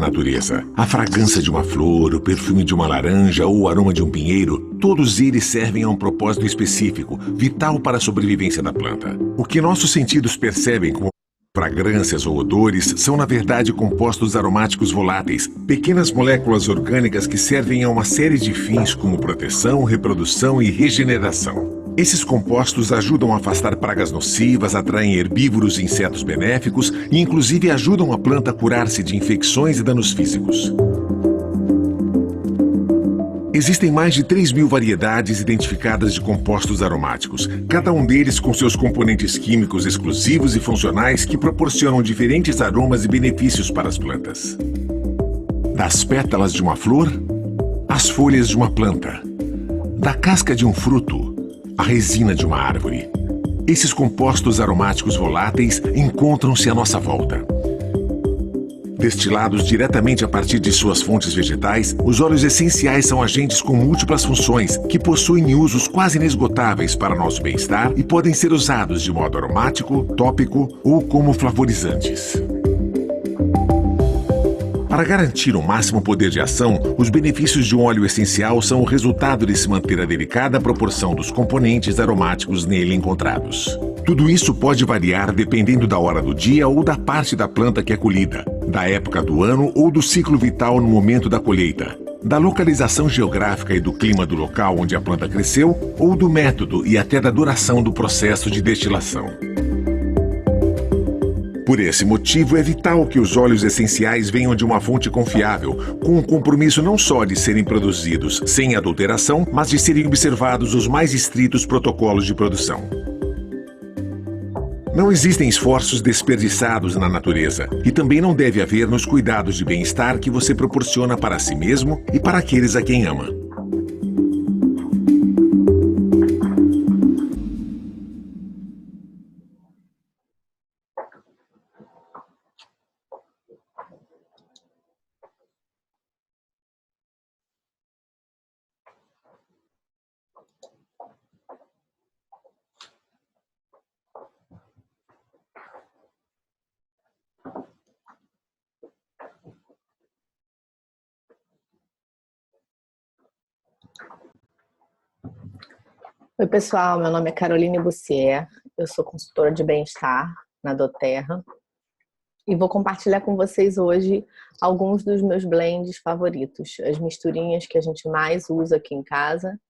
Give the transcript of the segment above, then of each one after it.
natureza. A fragrância de uma flor, o perfume de uma laranja ou o aroma de um pinheiro, todos eles servem a um propósito específico, vital para a sobrevivência da planta. O que nossos sentidos percebem como fragrâncias ou odores são, na verdade, compostos aromáticos voláteis, pequenas moléculas orgânicas que servem a uma série de fins como proteção, reprodução e regeneração. Esses compostos ajudam a afastar pragas nocivas, atraem herbívoros e insetos benéficos e, inclusive, ajudam a planta a curar-se de infecções e danos físicos. Existem mais de 3.000 variedades identificadas de compostos aromáticos, cada um deles com seus componentes químicos exclusivos e funcionais que proporcionam diferentes aromas e benefícios para as plantas. Das pétalas de uma flor, às folhas de uma planta. Da casca de um fruto, à resina de uma árvore. Esses compostos aromáticos voláteis encontram-se à nossa volta. Destilados diretamente a partir de suas fontes vegetais, os óleos essenciais são agentes com múltiplas funções que possuem usos quase inesgotáveis para nosso bem-estar e podem ser usados de modo aromático, tópico ou como flavorizantes. Para garantir o máximo poder de ação, os benefícios de um óleo essencial são o resultado de se manter a delicada proporção dos componentes aromáticos nele encontrados. Tudo isso pode variar dependendo da hora do dia ou da parte da planta que é colhida, da época do ano ou do ciclo vital no momento da colheita, da localização geográfica e do clima do local onde a planta cresceu ou do método e até da duração do processo de destilação. Por esse motivo, é vital que os óleos essenciais venham de uma fonte confiável, com o compromisso não só de serem produzidos sem adulteração, mas de serem observados os mais estritos protocolos de produção. Não existem esforços desperdiçados na natureza e também não deve haver nos cuidados de bem-estar que você proporciona para si mesmo e para aqueles a quem ama. Oi, pessoal, meu nome é Caroline Bussier, eu sou consultora de bem-estar na doTERRA e vou compartilhar com vocês hoje alguns dos meus blends favoritos, as misturinhas que a gente mais usa aqui em casa.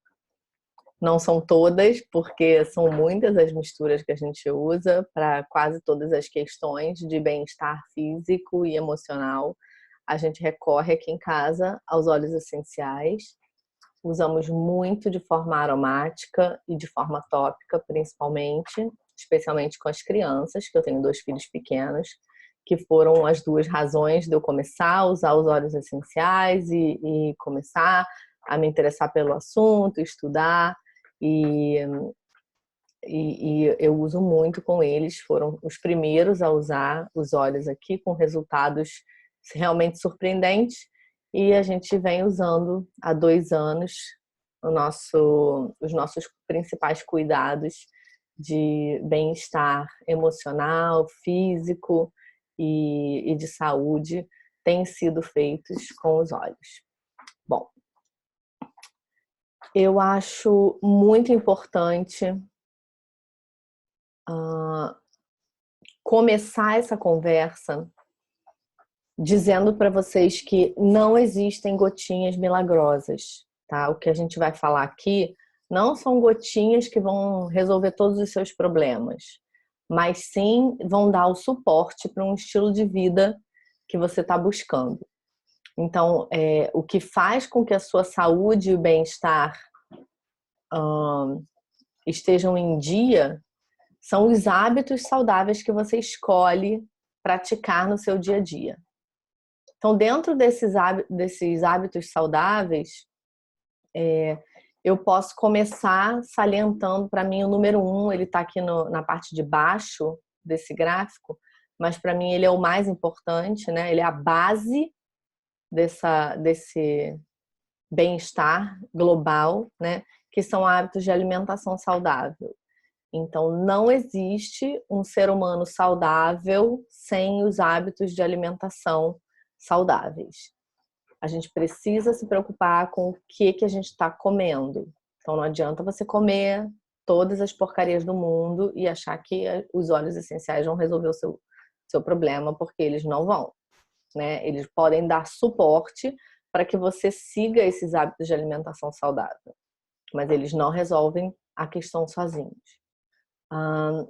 Não são todas, porque são muitas as misturas que a gente usa para quase todas as questões de bem-estar físico e emocional. A gente recorre aqui em casa aos óleos essenciais. Usamos muito de forma aromática e de forma tópica, principalmente, especialmente com as crianças, que eu tenho 2 filhos pequenos, que foram as 2 razões de eu começar a usar os óleos essenciais e começar a me interessar pelo assunto, estudar, e eu uso muito com eles. Foram os primeiros a usar os óleos aqui, com resultados realmente surpreendentes. E a gente vem usando há 2 anos os nossos principais cuidados de bem-estar emocional, físico e de saúde têm sido feitos com os óleos. Bom, eu acho muito importante começar essa conversa dizendo para vocês que não existem gotinhas milagrosas, tá? O que a gente vai falar aqui não são gotinhas que vão resolver todos os seus problemas, mas sim vão dar o suporte para um estilo de vida que você está buscando. Então, o que faz com que a sua saúde e o bem-estar estejam em dia são os hábitos saudáveis que você escolhe praticar no seu dia a dia. Então, dentro desses hábitos saudáveis, eu posso começar salientando, para mim, o número 1, ele está aqui na parte de baixo desse gráfico, mas para mim ele é o mais importante, né? Ele é a base desse bem-estar global, né? Que são hábitos de alimentação saudável. Então, não existe um ser humano saudável sem os hábitos de alimentação saudáveis. A gente precisa se preocupar com o que a gente está comendo. Então não adianta você comer todas as porcarias do mundo e achar que os óleos essenciais vão resolver o seu problema, porque eles não vão, né? Eles podem dar suporte para que você siga esses hábitos de alimentação saudável, mas eles não resolvem a questão sozinhos.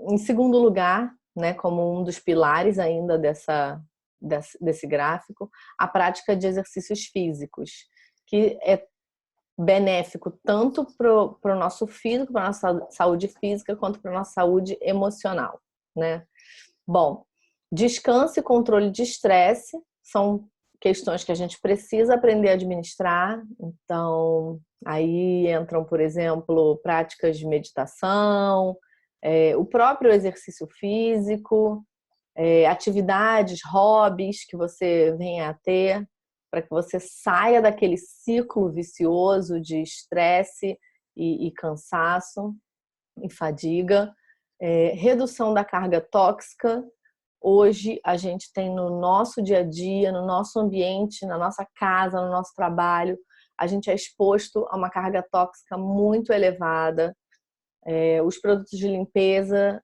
Em segundo lugar, né, como um dos pilares ainda desse gráfico, a prática de exercícios físicos, que é benéfico tanto para o nosso físico, para a nossa saúde física, quanto para a nossa saúde emocional, né? Bom, descanso e controle de estresse são questões que a gente precisa aprender a administrar. Então, aí entram, por exemplo, práticas de meditação, o próprio exercício físico, atividades, hobbies que você venha a ter, para que você saia daquele ciclo vicioso de estresse e cansaço e fadiga. Redução da carga tóxica. Hoje a gente tem no nosso dia a dia, no nosso ambiente, na nossa casa, no nosso trabalho, a gente é exposto a uma carga tóxica muito elevada. Os produtos de limpeza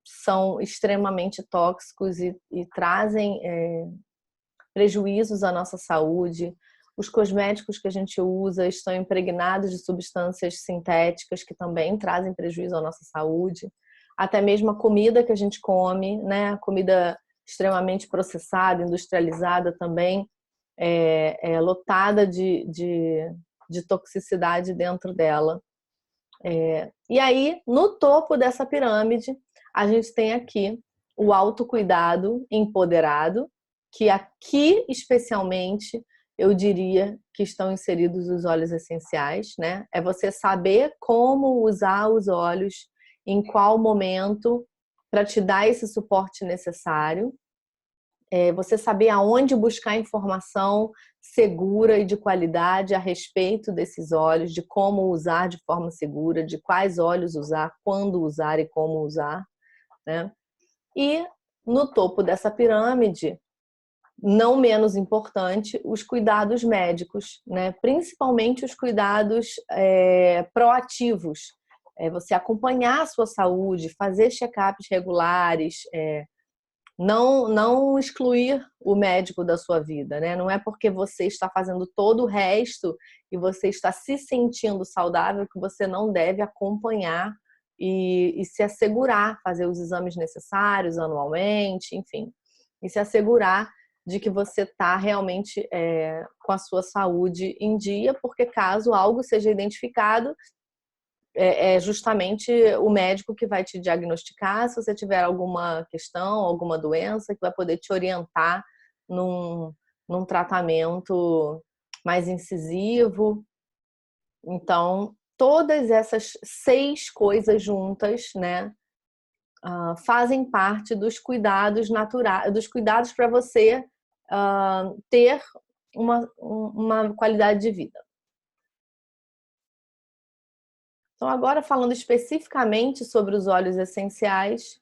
são extremamente tóxicos e trazem prejuízos à nossa saúde. Os cosméticos que a gente usa estão impregnados de substâncias sintéticas que também trazem prejuízo à nossa saúde. Até mesmo a comida que a gente come, né? A comida extremamente processada, industrializada também é lotada de toxicidade dentro dela. E aí, no topo dessa pirâmide, a gente tem aqui o autocuidado empoderado, que aqui especialmente eu diria que estão inseridos os óleos essenciais, né? É você saber como usar os óleos, em qual momento, para te dar esse suporte necessário. Você saber aonde buscar informação segura e de qualidade a respeito desses óleos, de como usar de forma segura, de quais óleos usar, quando usar e como usar, né? E no topo dessa pirâmide, não menos importante, os cuidados médicos, né? Principalmente os cuidados proativos. Você acompanhar a sua saúde, fazer check-ups regulares, não excluir o médico da sua vida, né? Não é porque você está fazendo todo o resto e você está se sentindo saudável que você não deve acompanhar e se assegurar, fazer os exames necessários anualmente, enfim, e se assegurar de que você está realmente com a sua saúde em dia, porque caso algo seja identificado, é justamente o médico que vai te diagnosticar se você tiver alguma questão, alguma doença, que vai poder te orientar num tratamento mais incisivo. Então, todas essas 6 coisas juntas, né, fazem parte dos cuidados naturais, dos cuidados para você ter uma qualidade de vida. Então, agora falando especificamente sobre os óleos essenciais,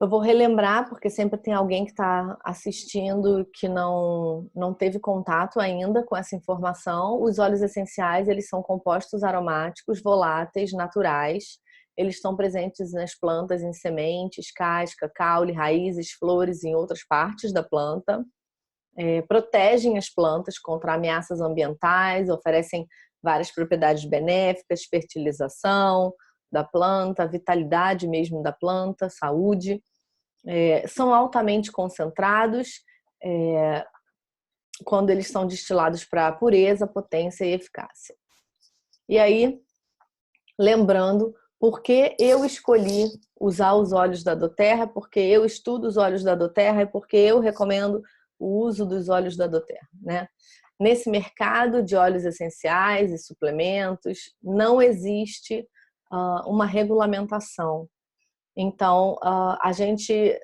eu vou relembrar, porque sempre tem alguém que está assistindo que não teve contato ainda com essa informação. Os óleos essenciais, eles são compostos aromáticos, voláteis, naturais. Eles estão presentes nas plantas, em sementes, casca, caule, raízes, flores e em outras partes da planta. Protegem as plantas contra ameaças ambientais, oferecem várias propriedades benéficas, fertilização da planta, vitalidade mesmo da planta, saúde. São altamente concentrados quando eles são destilados para pureza, potência e eficácia. E aí, lembrando, por que eu escolhi usar os óleos da doTERRA, porque eu estudo os óleos da doTERRA e porque eu recomendo o uso dos óleos da doTERRA, né? Nesse mercado de óleos essenciais e suplementos, não existe uma regulamentação. Então, a gente,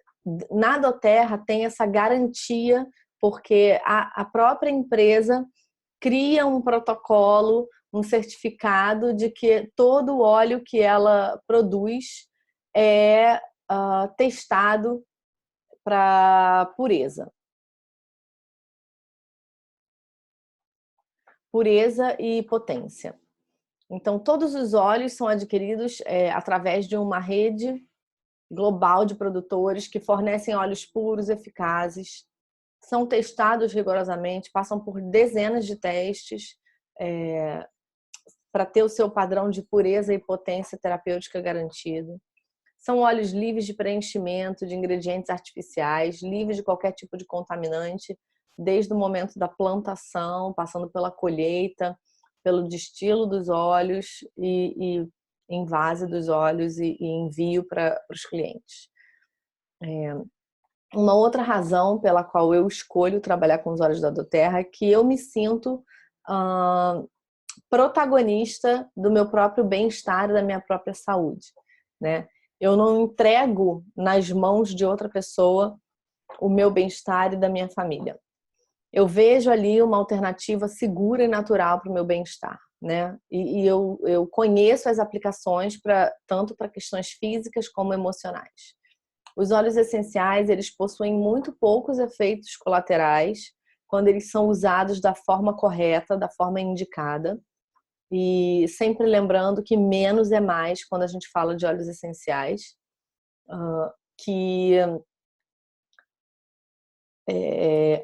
na doTERRA, tem essa garantia, porque a própria empresa cria um protocolo, um certificado de que todo o óleo que ela produz é testado para pureza. pureza e potência. Então, todos os óleos são adquiridos através de uma rede global de produtores que fornecem óleos puros, eficazes, são testados rigorosamente, passam por dezenas de testes para ter o seu padrão de pureza e potência terapêutica garantido. São óleos livres de preenchimento, de ingredientes artificiais, livres de qualquer tipo de contaminante, desde o momento da plantação, passando pela colheita, pelo destilo dos óleos e envase dos óleos e envio para os clientes. Uma outra razão pela qual eu escolho trabalhar com os óleos da doTERRA é que eu me sinto protagonista do meu próprio bem-estar e da minha própria saúde, né? Eu não entrego nas mãos de outra pessoa o meu bem-estar e da minha família. Eu vejo ali uma alternativa segura e natural para o meu bem-estar, né? E eu conheço as aplicações tanto para questões físicas como emocionais. Os óleos essenciais, eles possuem muito poucos efeitos colaterais quando eles são usados da forma correta, da forma indicada. E sempre lembrando que menos é mais quando a gente fala de óleos essenciais, que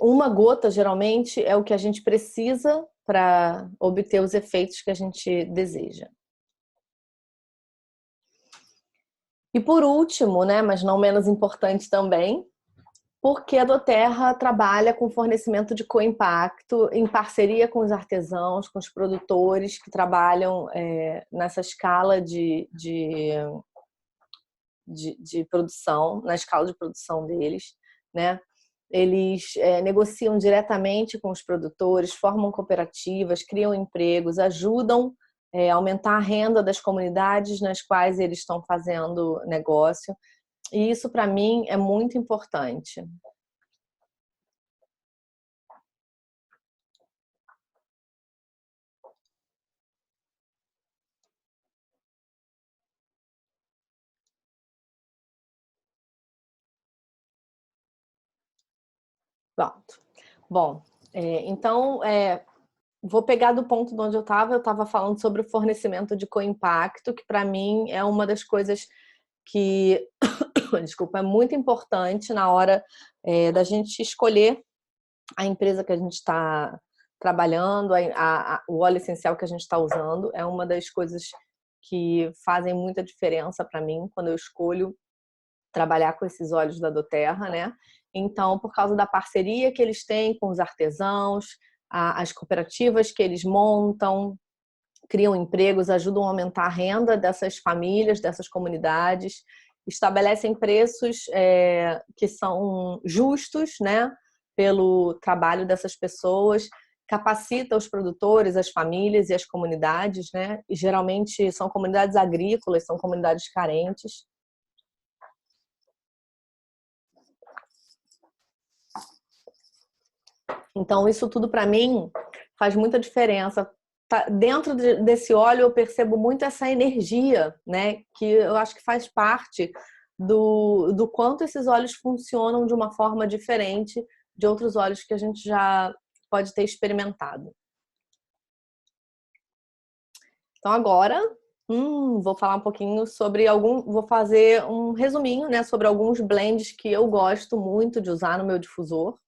uma gota geralmente é o que a gente precisa para obter os efeitos que a gente deseja. E por último, né, mas não menos importante também, porque a doTERRA trabalha com fornecimento de co-impacto em parceria com os artesãos, com os produtores que trabalham nessa escala de produção, na escala de produção deles, né? Eles negociam diretamente com os produtores, formam cooperativas, criam empregos, ajudam a aumentar a renda das comunidades nas quais eles estão fazendo negócio. E isso, para mim, é muito importante. Pronto. Bom, então, vou pegar do ponto de onde eu estava falando sobre o fornecimento de co-impacto, que para mim é uma das coisas que, desculpa, é muito importante na hora da gente escolher a empresa que a gente está trabalhando, o óleo essencial que a gente está usando. É uma das coisas que fazem muita diferença para mim quando eu escolho trabalhar com esses óleos da doTERRA, né? Então, por causa da parceria que eles têm com os artesãos, as cooperativas que eles montam, criam empregos, ajudam a aumentar a renda dessas famílias, dessas comunidades, estabelecem preços que são justos, né, pelo trabalho dessas pessoas, capacita os produtores, as famílias e as comunidades, né? E geralmente são comunidades agrícolas, são comunidades carentes. Então, isso tudo para mim faz muita diferença. Dentro desse óleo eu percebo muito essa energia, né? Que eu acho que faz parte do quanto esses óleos funcionam de uma forma diferente de outros óleos que a gente já pode ter experimentado. Então agora, vou falar um pouquinho sobre vou fazer um resuminho, né, sobre alguns blends que eu gosto muito de usar no meu difusor.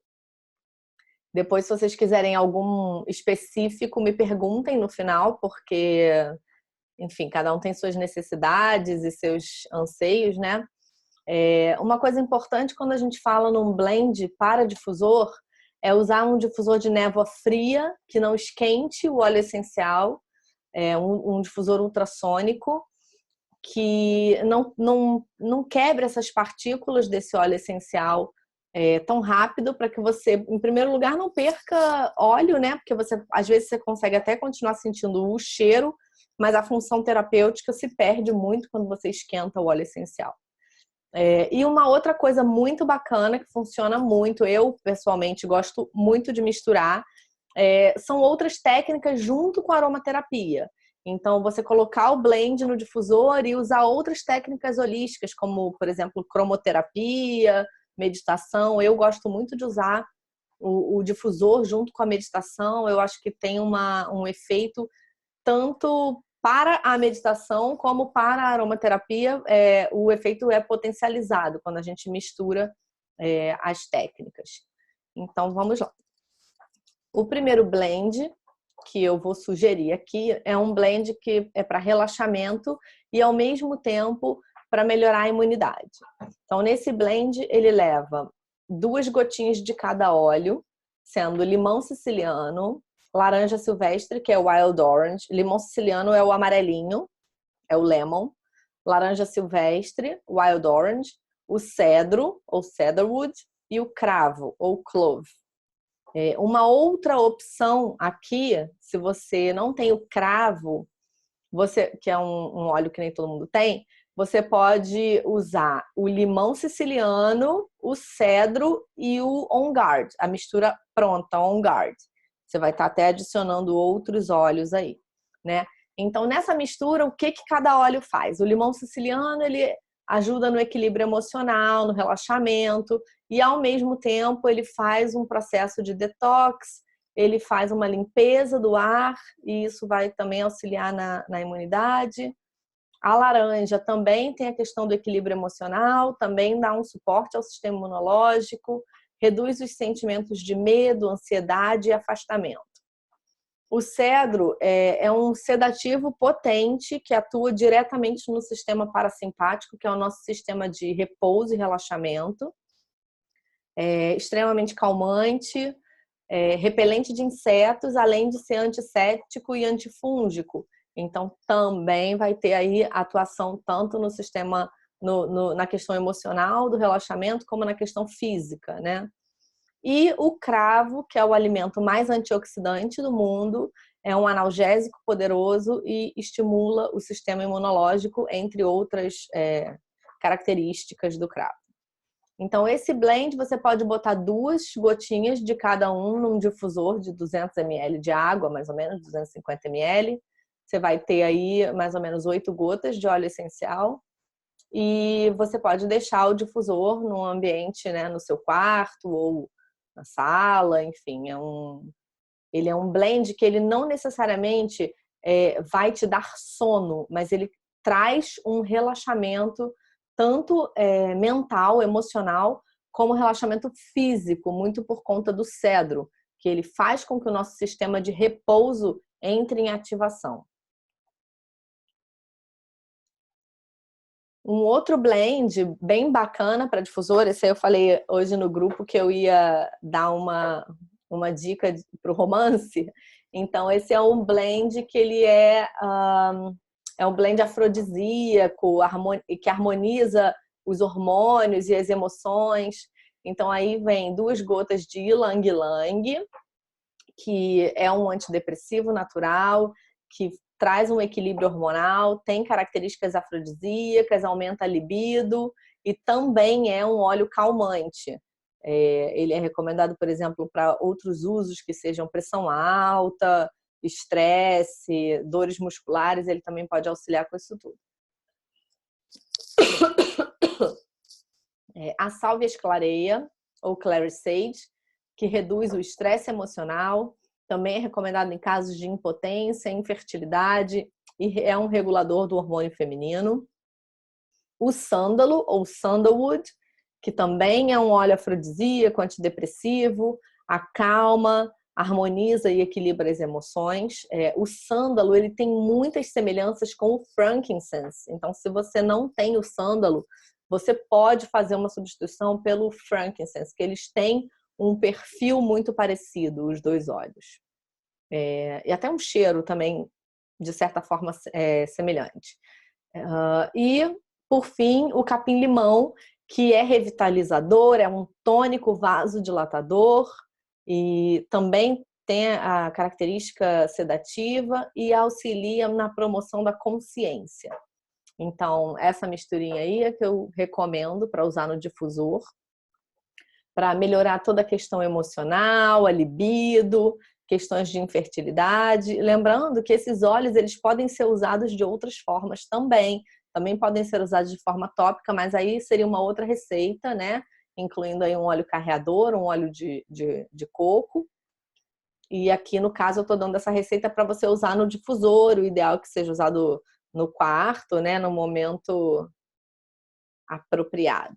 Depois, se vocês quiserem algum específico, me perguntem no final, porque, enfim, cada um tem suas necessidades e seus anseios, né? Uma coisa importante quando a gente fala num blend para difusor é usar um difusor de névoa fria, que não esquente o óleo essencial, um difusor ultrassônico, que não quebre essas partículas desse óleo essencial tão rápido, para que você, em primeiro lugar, não perca óleo, né? Porque às vezes você consegue até continuar sentindo o cheiro, mas a função terapêutica se perde muito quando você esquenta o óleo essencial. E uma outra coisa muito bacana que funciona muito, eu pessoalmente gosto muito de misturar, são outras técnicas junto com a aromaterapia. Então, você colocar o blend no difusor e usar outras técnicas holísticas, como, por exemplo, cromoterapia, meditação. Eu gosto muito de usar o difusor junto com a meditação, eu acho que tem um efeito tanto para a meditação como para a aromaterapia. O efeito é potencializado quando a gente mistura as técnicas. Então, vamos lá. O primeiro blend que eu vou sugerir aqui é um blend que é para relaxamento e, ao mesmo tempo, para melhorar a imunidade. Então, nesse blend, ele leva 2 gotinhas de cada óleo, sendo limão siciliano, laranja silvestre, que é o wild orange, limão siciliano é o amarelinho, é o lemon, laranja silvestre, wild orange, o cedro, ou cedarwood, e o cravo, ou clove. Uma outra opção aqui, se você não tem o cravo, que é um óleo que nem todo mundo tem, você pode usar o limão siciliano, o cedro e o On Guard, a mistura pronta, On Guard. Você vai estar até adicionando outros óleos aí, né? Então, nessa mistura, o que cada óleo faz? O limão siciliano, ele ajuda no equilíbrio emocional, no relaxamento, e ao mesmo tempo ele faz um processo de detox, ele faz uma limpeza do ar, e isso vai também auxiliar na imunidade. A laranja também tem a questão do equilíbrio emocional, também dá um suporte ao sistema imunológico, reduz os sentimentos de medo, ansiedade e afastamento. O cedro é um sedativo potente que atua diretamente no sistema parasimpático, que é o nosso sistema de repouso e relaxamento. É extremamente calmante, repelente de insetos, além de ser antisséptico e antifúngico. Então, também vai ter aí atuação tanto no sistema, na questão emocional do relaxamento, como na questão física, né? E o cravo, que é o alimento mais antioxidante do mundo, é um analgésico poderoso e estimula o sistema imunológico, entre outras características do cravo. Então, esse blend você pode botar 2 gotinhas de cada um num difusor de 200 ml de água, mais ou menos, 250 ml. Você vai ter aí mais ou menos 8 gotas de óleo essencial. E você pode deixar o difusor num ambiente, né, no seu quarto ou na sala, enfim. Ele é um blend que ele não necessariamente vai te dar sono, mas ele traz um relaxamento tanto mental, emocional, como relaxamento físico, muito por conta do cedro, que ele faz com que o nosso sistema de repouso entre em ativação. Um outro blend bem bacana para difusor, esse aí eu falei hoje no grupo que eu ia dar uma dica para o romance. Então, esse é um blend que ele é um blend afrodisíaco, que harmoniza os hormônios e as emoções. Então, aí vem 2 gotas de ylang-ylang, que é um antidepressivo natural, que traz um equilíbrio hormonal, tem características afrodisíacas, aumenta a libido e também é um óleo calmante. Ele é recomendado, por exemplo, para outros usos que sejam pressão alta, estresse, dores musculares, ele também pode auxiliar com isso tudo. A sálvia clareia, ou clary sage, que reduz o estresse emocional, também é recomendado em casos de impotência, infertilidade e é um regulador do hormônio feminino. O sândalo, ou sandalwood, que também é um óleo afrodisíaco, antidepressivo, acalma, harmoniza e equilibra as emoções. O sândalo, ele tem muitas semelhanças com o frankincense. Então, se você não tem o sândalo, você pode fazer uma substituição pelo frankincense, que eles têm um perfil muito parecido, os 2 óleos. E até um cheiro também, de certa forma, semelhante. E, por fim, o capim-limão, que é revitalizador, é um tônico vasodilatador e também tem a característica sedativa e auxilia na promoção da consciência. Então, essa misturinha aí é que eu recomendo para usar no difusor, para melhorar toda a questão emocional, a libido, questões de infertilidade. Lembrando que esses óleos eles podem ser usados de outras formas também. Também podem ser usados de forma tópica, mas aí seria uma outra receita, né? incluindo aí um óleo carreador, um óleo de coco. E aqui, no caso, eu estou dando essa receita para você usar no difusor, o ideal é que seja usado no quarto, né, no momento apropriado.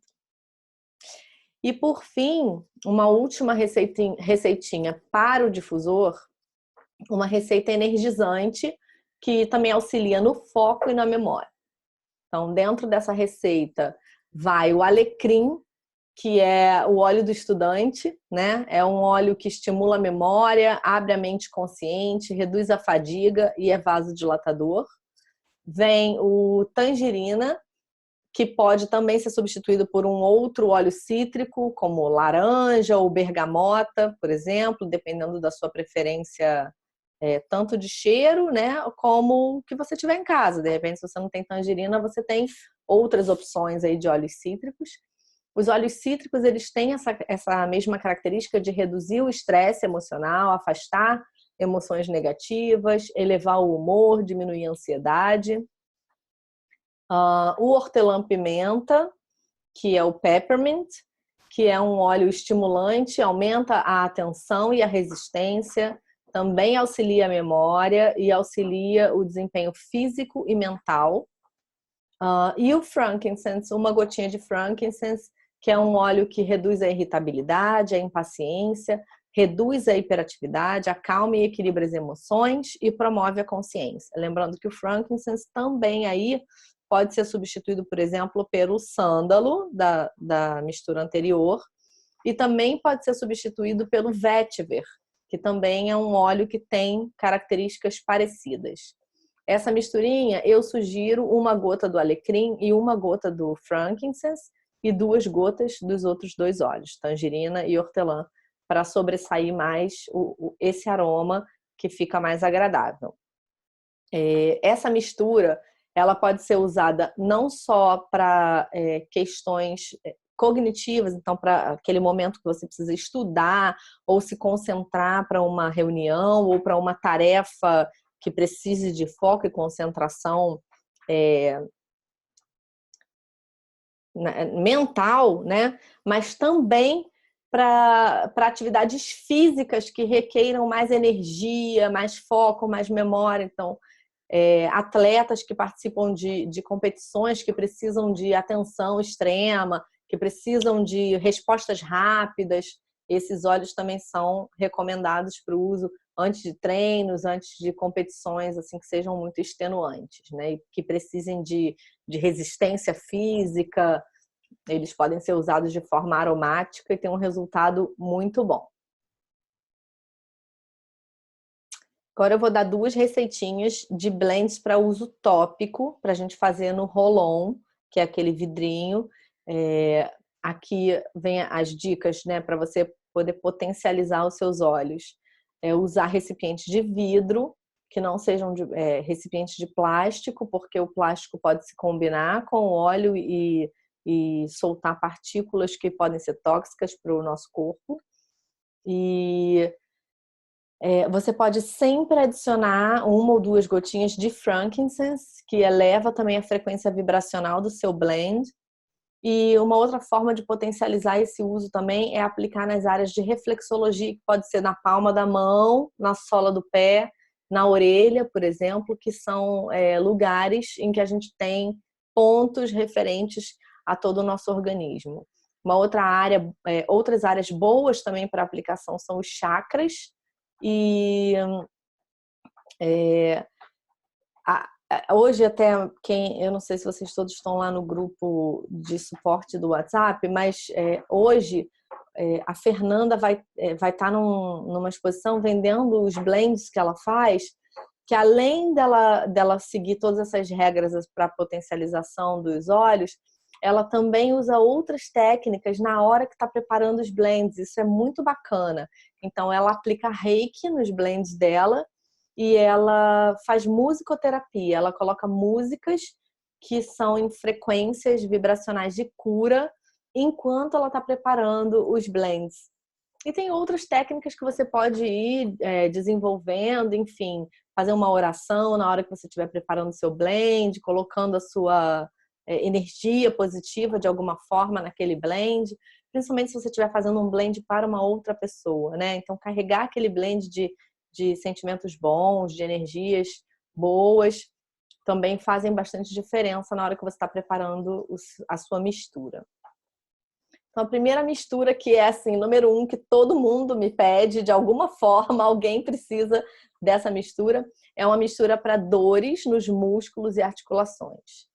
E, por fim, uma última receitinha para o difusor, uma receita energizante que também auxilia no foco e na memória. Então, dentro dessa receita vai o alecrim, que é o óleo do estudante, né? É um óleo que estimula a memória, abre a mente consciente, reduz a fadiga e é vasodilatador. Vem o tangerina, que pode também ser substituído por um outro óleo cítrico, como laranja ou bergamota, por exemplo, dependendo da sua preferência, tanto de cheiro, né, como o que você tiver em casa. De repente, se você não tem tangerina, você tem outras opções aí de óleos cítricos. Os óleos cítricos, eles têm essa mesma característica de reduzir o estresse emocional, afastar emoções negativas, elevar o humor, diminuir a ansiedade. O hortelã-pimenta, que é o peppermint, que é um óleo estimulante, aumenta a atenção e a resistência, também auxilia a memória e auxilia o desempenho físico e mental. E o frankincense, uma gotinha de frankincense, que é um óleo que reduz a irritabilidade, a impaciência, reduz a hiperatividade, acalma e equilibra as emoções e promove a consciência. Lembrando que o frankincense também aí pode ser substituído, por exemplo, pelo sândalo da mistura anterior, e também pode ser substituído pelo vetiver, que também é um óleo que tem características parecidas. Essa misturinha, eu sugiro uma gota do alecrim e uma gota do frankincense e 2 gotas dos outros 2 óleos, tangerina e hortelã, para sobressair mais esse aroma que fica mais agradável. Essa mistura, ela pode ser usada não só para questões cognitivas, então para aquele momento que você precisa estudar ou se concentrar para uma reunião ou para uma tarefa que precise de foco e concentração mental, né? Mas também para atividades físicas que requeiram mais energia, mais foco, mais memória. Então, atletas que participam de competições que precisam de atenção extrema, que precisam de respostas rápidas, esses óleos também são recomendados para o uso antes de treinos, antes de competições assim que sejam muito extenuantes, né? E que precisem de resistência física. Eles podem ser usados de forma aromática e ter um resultado muito bom. Agora eu vou dar 2 receitinhas de blends para uso tópico, para a gente fazer no roll-on, que é aquele vidrinho. Aqui vem as dicas, né, para você poder potencializar os seus óleos. Usar recipientes de vidro, que não sejam recipientes de plástico, porque o plástico pode se combinar com o óleo e soltar partículas que podem ser tóxicas para o nosso corpo. E você pode sempre adicionar 1 ou 2 gotinhas de frankincense, que eleva também a frequência vibracional do seu blend. E uma outra forma de potencializar esse uso também é aplicar nas áreas de reflexologia, que pode ser na palma da mão, na sola do pé, na orelha, por exemplo, que são lugares em que a gente tem pontos referentes a todo o nosso organismo. Uma outra área, outras áreas boas também para aplicação são os chakras. E hoje até eu não sei se vocês todos estão lá no grupo de suporte do WhatsApp, mas hoje a Fernanda vai estar numa exposição vendendo os blends que ela faz, que além dela seguir todas essas regras para potencialização dos óleos, ela também usa outras técnicas na hora que está preparando os blends. Isso é muito bacana. Então, ela aplica reiki nos blends dela e ela faz musicoterapia. Ela coloca músicas que são em frequências vibracionais de cura enquanto ela está preparando os blends. E tem outras técnicas que você pode ir desenvolvendo, enfim, fazer uma oração na hora que você estiver preparando o seu blend, colocando a sua energia positiva de alguma forma naquele blend. principalmente se você estiver fazendo um blend para uma outra pessoa, né? Então, carregar aquele blend de sentimentos bons, de energias boas, também fazem bastante diferença na hora que você está preparando a sua mistura. Então, a primeira mistura que é, assim, número 1, que todo mundo me pede, de alguma forma, alguém precisa dessa mistura, é uma mistura para dores nos músculos e articulações.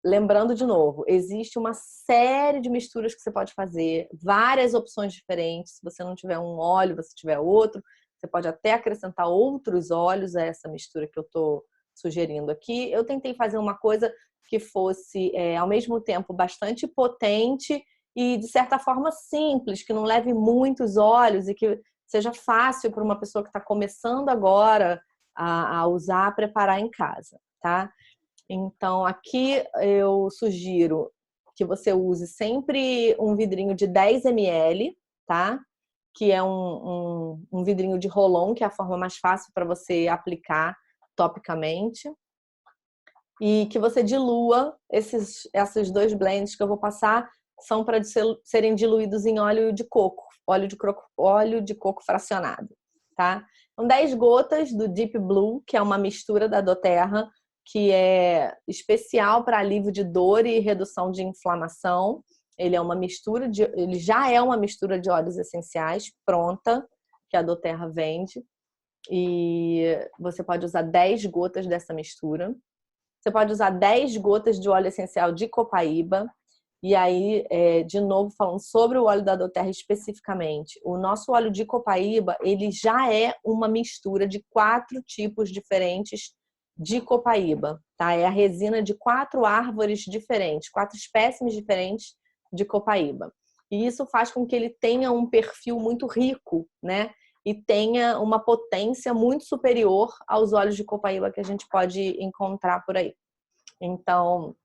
Lembrando de novo, existe uma série de misturas que você pode fazer, várias opções diferentes. Se você não tiver um óleo, você tiver outro, você pode até acrescentar outros óleos a essa mistura que eu estou sugerindo aqui. Eu tentei fazer uma coisa que fosse, ao mesmo tempo, bastante potente e, de certa forma, simples, que não leve muitos óleos e que seja fácil para uma pessoa que está começando agora a usar, a preparar em casa, tá? Então, aqui eu sugiro que você use sempre um vidrinho de 10 ml, tá? Que é um vidrinho de rolon, que é a forma mais fácil para você aplicar topicamente. E que você dilua esses 2 blends que eu vou passar, são para serem diluídos em óleo de coco fracionado, tá? Então, 10 gotas do Deep Blue, que é uma mistura da doTERRA, que é especial para alívio de dor e redução de inflamação. Ele já é uma mistura de óleos essenciais pronta, que a doTERRA vende. E você pode usar 10 gotas dessa mistura. Você pode usar 10 gotas de óleo essencial de copaíba. E aí, de novo, falando sobre o óleo da doTERRA especificamente, o nosso óleo de copaíba, ele já é uma mistura de 4 tipos diferentes de copaíba, tá? É a resina de 4 árvores diferentes, 4 espécimes diferentes de copaíba. E isso faz com que ele tenha um perfil muito rico, né? E tenha uma potência muito superior aos óleos de copaíba que a gente pode encontrar por aí. Então,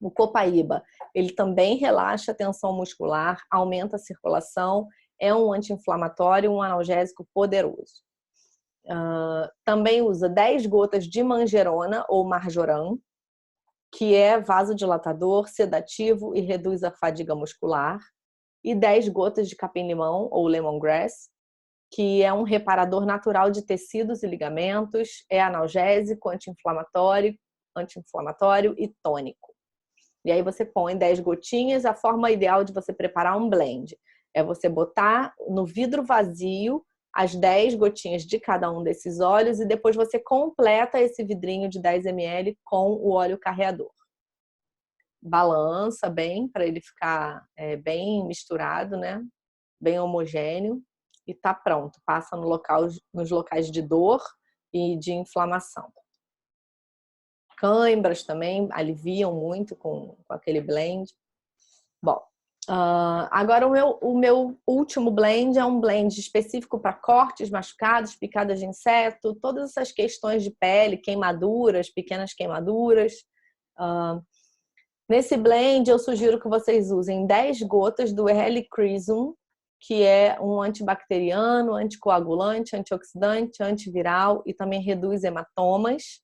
o copaíba, ele também relaxa a tensão muscular, aumenta a circulação, é um anti-inflamatório, um analgésico poderoso. Também usa 10 gotas de manjerona ou marjoram, que é vasodilatador, sedativo e reduz a fadiga muscular. E 10 gotas de capim-limão ou lemongrass, que é um reparador natural de tecidos e ligamentos, é analgésico, anti-inflamatório e tônico. E aí você põe 10 gotinhas. A forma ideal de você preparar um blend é você botar no vidro vazio as 10 gotinhas de cada um desses óleos e depois você completa esse vidrinho de 10 ml com o óleo carreador. Balança bem para ele ficar bem misturado, né? Bem homogêneo e tá pronto. Passa nos locais de dor e de inflamação. Cãibras também aliviam muito com aquele blend. Bom, agora o meu último blend é um blend específico para cortes, machucados, picadas de inseto, todas essas questões de pele, queimaduras, pequenas queimaduras. Nesse blend eu sugiro que vocês usem 10 gotas do Helichrysum, que é um antibacteriano, anticoagulante, antioxidante, antiviral e também reduz hematomas.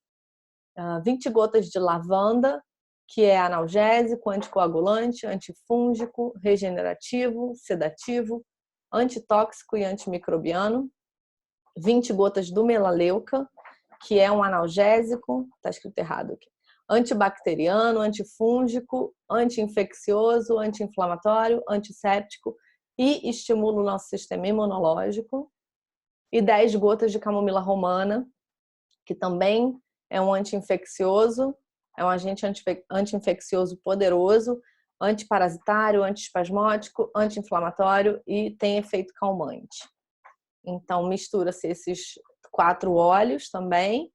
20 gotas de lavanda, que é analgésico, anticoagulante, antifúngico, regenerativo, sedativo, antitóxico e antimicrobiano. 20 gotas do melaleuca, que é um analgésico, tá escrito errado aqui, antibacteriano, antifúngico, anti-infeccioso, anti-inflamatório, antisséptico e estimula o nosso sistema imunológico. E 10 gotas de camomila romana, que também é um anti-infeccioso, é um agente anti-infeccioso poderoso, antiparasitário, antiespasmódico, anti-inflamatório e tem efeito calmante. Então, mistura-se esses 4 óleos também,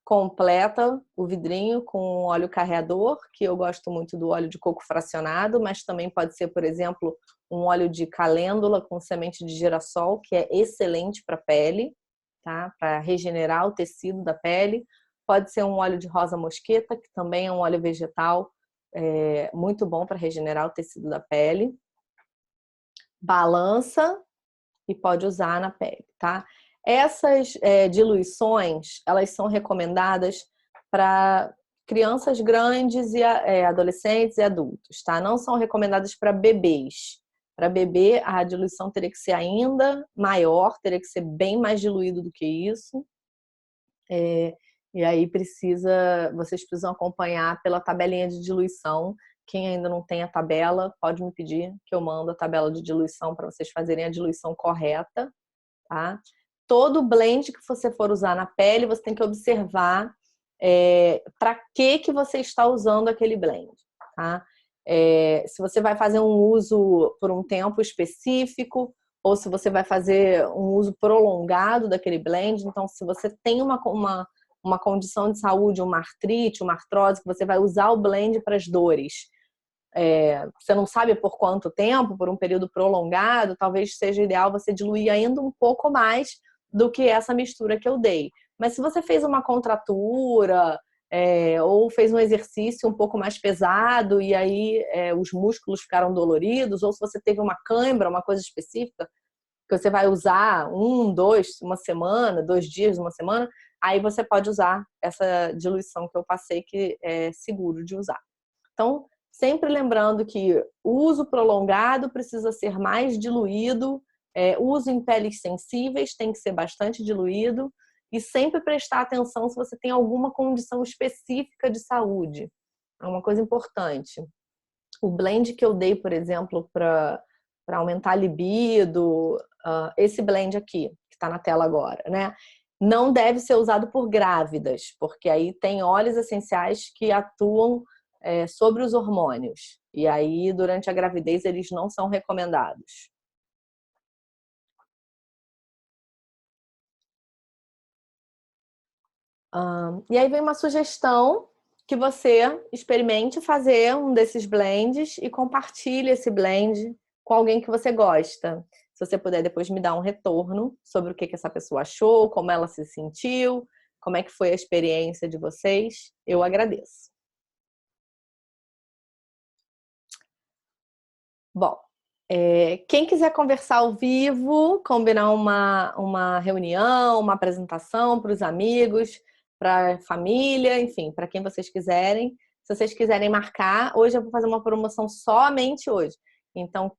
completa o vidrinho com óleo carreador, que eu gosto muito do óleo de coco fracionado, mas também pode ser, por exemplo, um óleo de calêndula com semente de girassol, que é excelente para a pele, tá? Para regenerar o tecido da pele. Pode ser um óleo de rosa mosqueta, que também é um óleo vegetal muito bom para regenerar o tecido da pele. Balança e pode usar na pele, tá? Essas diluições, elas são recomendadas para crianças grandes e adolescentes e adultos, tá? Não são recomendadas para bebês. Para bebê, a diluição teria que ser ainda maior, teria que ser bem mais diluído do que isso. E aí vocês precisam acompanhar pela tabelinha de diluição. Quem ainda não tem a tabela, pode me pedir que eu mando a tabela de diluição para vocês fazerem a diluição correta, tá? Todo blend que você for usar na pele, você tem que observar para que você está usando aquele blend, tá? Se você vai fazer um uso por um tempo específico ou se você vai fazer um uso prolongado daquele blend. Então, se você tem uma condição de saúde, uma artrite, uma artrose, que você vai usar o blend para as dores, você não sabe por quanto tempo, por um período prolongado, talvez seja ideal você diluir ainda um pouco mais do que essa mistura que eu dei. Mas se você fez uma contratura ou fez um exercício um pouco mais pesado e aí os músculos ficaram doloridos, ou se você teve uma cãibra, uma coisa específica, que você vai usar uma semana, 2 dias, uma semana, aí você pode usar essa diluição que eu passei, que é seguro de usar. Então, sempre lembrando que o uso prolongado precisa ser mais diluído, uso em peles sensíveis tem que ser bastante diluído, e sempre prestar atenção se você tem alguma condição específica de saúde. É uma coisa importante. O blend que eu dei, por exemplo, para aumentar a libido, esse blend aqui, que está na tela agora, né? Não deve ser usado por grávidas, porque aí tem óleos essenciais que atuam sobre os hormônios. E aí, durante a gravidez, eles não são recomendados. E aí vem uma sugestão que você experimente fazer um desses blends e compartilhe esse blend com alguém que você gosta. Se você puder depois me dar um retorno sobre o que essa pessoa achou, como ela se sentiu, como é que foi a experiência de vocês, eu agradeço. Bom, quem quiser conversar ao vivo, combinar uma reunião, uma apresentação para os amigos, para a família, enfim, para quem vocês quiserem. Se vocês quiserem marcar, hoje eu vou fazer uma promoção somente hoje. Então,